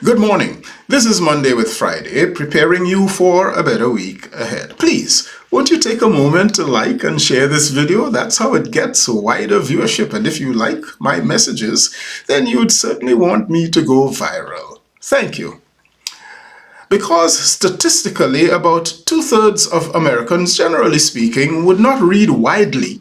Good morning. This is Monday with Friday, preparing you for a better week ahead. Please, won't you take a moment to like and share this video? That's how it gets wider viewership. And if you like my messages, then you'd certainly want me to go viral. Thank you. Because statistically, about 2/3 of Americans, generally speaking, would not read widely.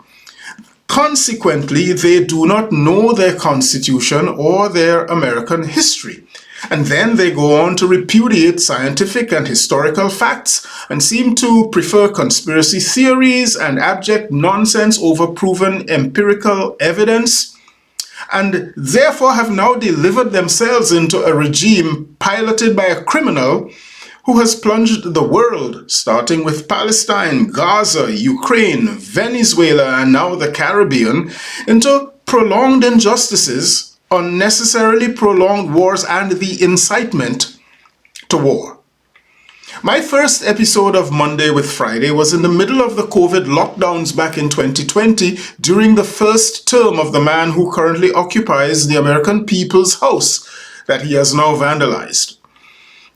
Consequently, they do not know their Constitution or their American history. And then they go on to repudiate scientific and historical facts and seem to prefer conspiracy theories and abject nonsense over proven empirical evidence, and therefore have now delivered themselves into a regime piloted by a criminal who has plunged the world, starting with Palestine, Gaza, Ukraine, Venezuela, and now the Caribbean, into prolonged injustices, unnecessarily prolonged wars, and the incitement to war. My first episode of Monday with Friday was in the middle of the COVID lockdowns back in 2020 during the first term of the man who currently occupies the American People's House that he has now vandalized.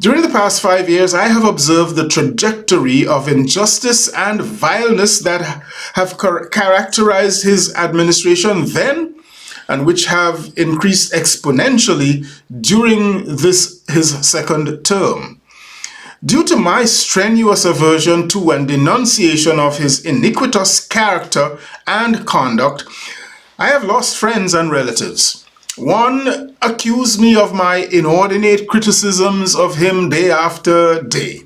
During the past 5 years, I have observed the trajectory of injustice and vileness that have characterized his administration then, and which have increased exponentially during his second term. Due to my strenuous aversion to and denunciation of his iniquitous character and conduct, I have lost friends and relatives. One accused me of my inordinate criticisms of him day after day.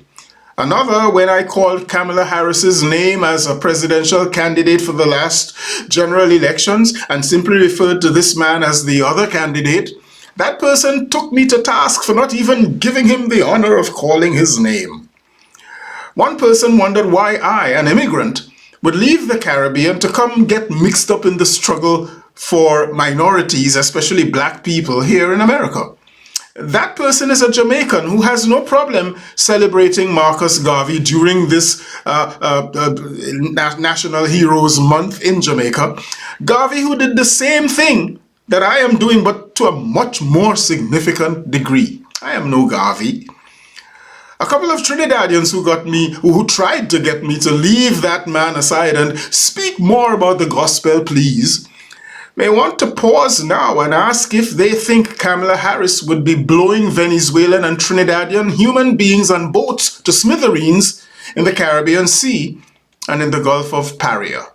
Another, when I called Kamala Harris's name as a presidential candidate for the last general elections and simply referred to this man as the other candidate, that person took me to task for not even giving him the honor of calling his name. One person wondered why I, an immigrant, would leave the Caribbean to come get mixed up in the struggle for minorities, especially black people, here in America. That person is a Jamaican who has no problem celebrating Marcus Garvey during this National Heroes Month in Jamaica. Garvey, who did the same thing that I am doing, but to a much more significant degree. I am no Garvey. A couple of Trinidadians who tried to get me to leave that man aside and speak more about the gospel, please, may want to pause now and ask if they think Kamala Harris would be blowing Venezuelan and Trinidadian human beings on boats to smithereens in the Caribbean Sea and in the Gulf of Paria.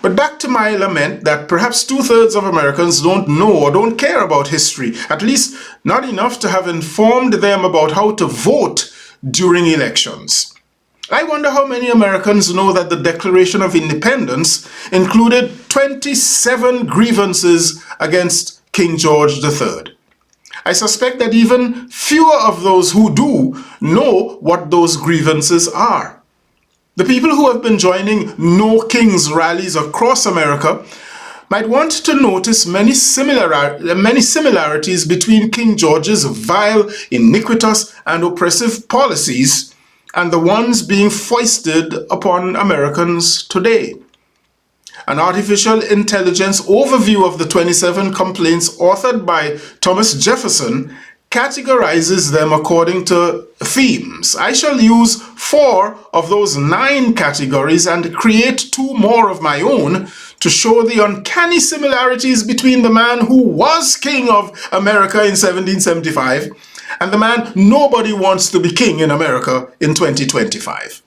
But back to my lament that perhaps 2/3 of Americans don't know or don't care about history, at least not enough to have informed them about how to vote during elections. I wonder how many Americans know that the Declaration of Independence included 27 grievances against King George III. I suspect that even fewer of those who do know what those grievances are. The people who have been joining No Kings rallies across America might want to notice many similarities between King George's vile, iniquitous, and oppressive policies and the ones being foisted upon Americans today. An artificial intelligence overview of the 27 complaints authored by Thomas Jefferson categorizes them according to themes. I shall use 4 of those 9 categories and create 2 more of my own to show the uncanny similarities between the man who was king of America in 1775 and the man nobody wants to be king in America in 2025.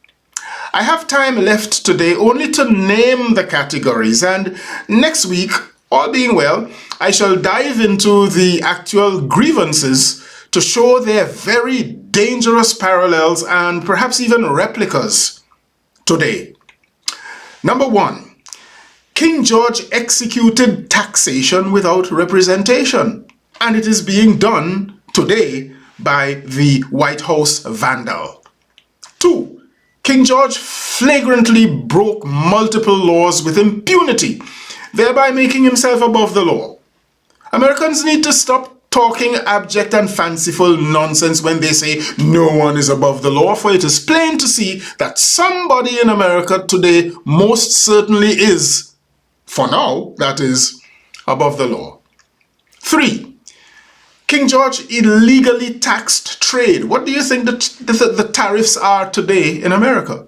I have time left today only to name the categories, and next week, all being well, I shall dive into the actual grievances to show their very dangerous parallels and perhaps even replicas today. Number 1, King George executed taxation without representation, and it is being done today by the White House vandal. 2, King George flagrantly broke multiple laws with impunity, thereby making himself above the law. Americans need to stop talking abject and fanciful nonsense when they say no one is above the law, for it is plain to see that somebody in America today most certainly is, for now, that is, above the law. 3, King George illegally taxed trade. What do you think the tariffs are today in America?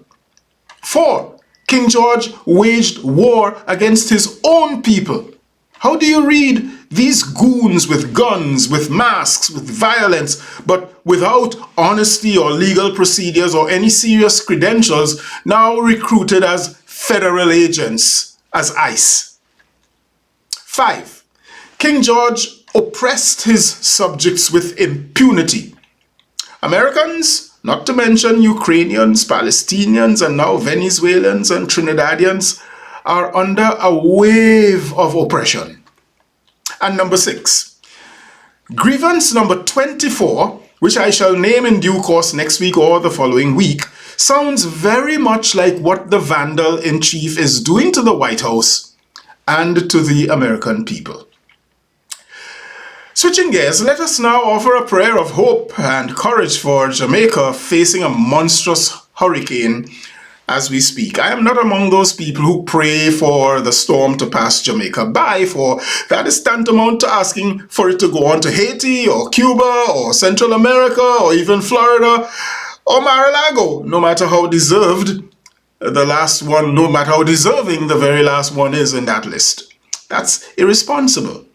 4. King George waged war against his own people. How do you read these goons with guns, with masks, with violence, but without honesty or legal procedures or any serious credentials, now recruited as federal agents, as ICE? 5. King George oppressed his subjects with impunity. Americans, not to mention Ukrainians, Palestinians, and now Venezuelans and Trinidadians, are under a wave of oppression. And number 6, grievance number 24, which I shall name in due course next week or the following week, sounds very much like what the vandal-in-chief is doing to the White House and to the American people. Switching gears, let us now offer a prayer of hope and courage for Jamaica facing a monstrous hurricane as we speak. I am not among those people who pray for the storm to pass Jamaica by, for that is tantamount to asking for it to go on to Haiti or Cuba or Central America or even Florida or Mar-a-Lago, no matter how deserved the last one, no matter how deserving the very last one is in that list. That's irresponsible.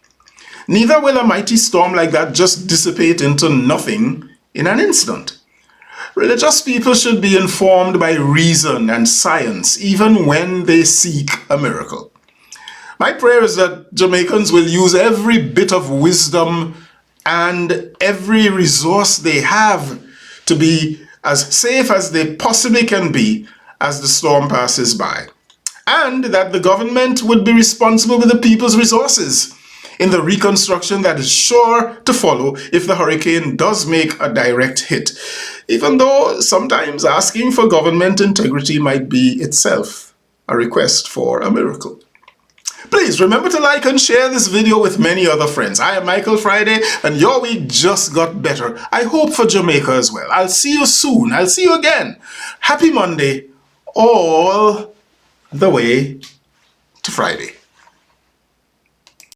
Neither will a mighty storm like that just dissipate into nothing in an instant. Religious people should be informed by reason and science, even when they seek a miracle. My prayer is that Jamaicans will use every bit of wisdom and every resource they have to be as safe as they possibly can be as the storm passes by. And that the government would be responsible with the people's resources in the reconstruction that is sure to follow if the hurricane does make a direct hit, even though sometimes asking for government integrity might be itself a request for a miracle. Please remember to like and share this video with many other friends. I am Michael Friday, and your week just got better. I hope for Jamaica as well. I'll see you soon. I'll see you again. Happy Monday, all the way to Friday.